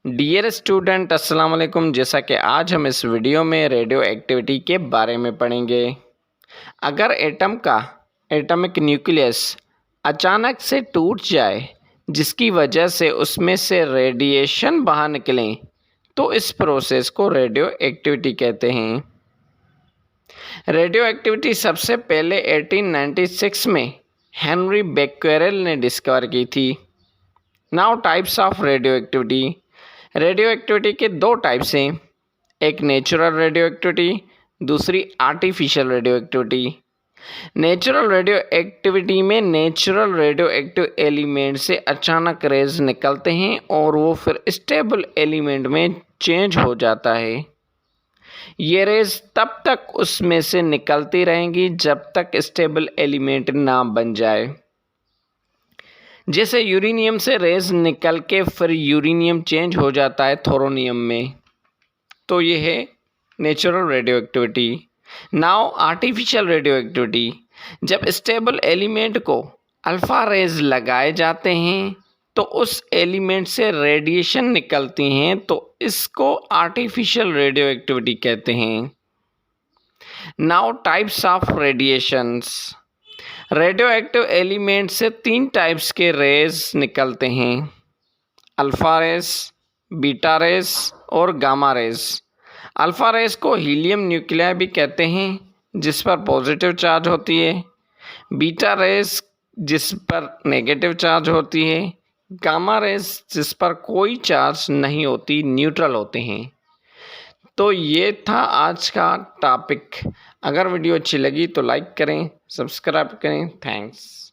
Dear student अस्सलाम वालेकुम। जैसा कि आज हम इस वीडियो में रेडियो एक्टिविटी के बारे में पढ़ेंगे। अगर एटम का एटॉमिक न्यूक्लियस अचानक से टूट जाए जिसकी वजह से उसमें से रेडिएशन बाहर निकलें तो इस प्रोसेस को रेडियो एक्टिविटी कहते हैं। रेडियो एक्टिविटी सबसे पहले 1896 में हेनरी बेक्वेरेल ने डिस्कवर की थी। Now types of radio activity. Radio activity के दो टाइप्स हैं, एक नेचुरल रेडियो एक्टिविटी, दूसरी artificial radio activity. Natural radio activity में नेचुरल रेडियो एक्टिव एलिमेंट से अचानक रेज निकलते हैं और वो फिर स्टेबल एलिमेंट में चेंज हो जाता है। ये रेज तब तक उसमें से निकलती रहेंगी जब तक स्टेबल एलिमेंट ना बन जाए। जैसे यूरेनियम से रेज निकल के फिर यूरेनियम चेंज हो जाता है थोरोनियम में, तो ये है natural radio activity. Now artificial radio activity. जब स्टेबल एलिमेंट को अल्फ़ा रेज लगाए जाते हैं तो उस एलिमेंट से रेडिएशन निकलती हैं, तो इसको आर्टिफिशियल रेडियो एक्टिविटी कहते हैं। Now types of radiations. Radio active element से तीन टाइप्स के रेज निकलते हैं, अल्फ़ा रेज, बीटा रेज और गामा रेज। अल्फ़ा रेज को हीलियम न्यूक्लियाई भी कहते हैं जिस पर पॉजिटिव चार्ज होती है, बीटा रेज जिस पर नेगेटिव चार्ज होती है, गामा रेज जिस पर कोई चार्ज नहीं होती, न्यूट्रल होते हैं। तो ये था आज का टॉपिक। अगर वीडियो अच्छी लगी तो लाइक करें, सब्सक्राइब करें। थैंक्स।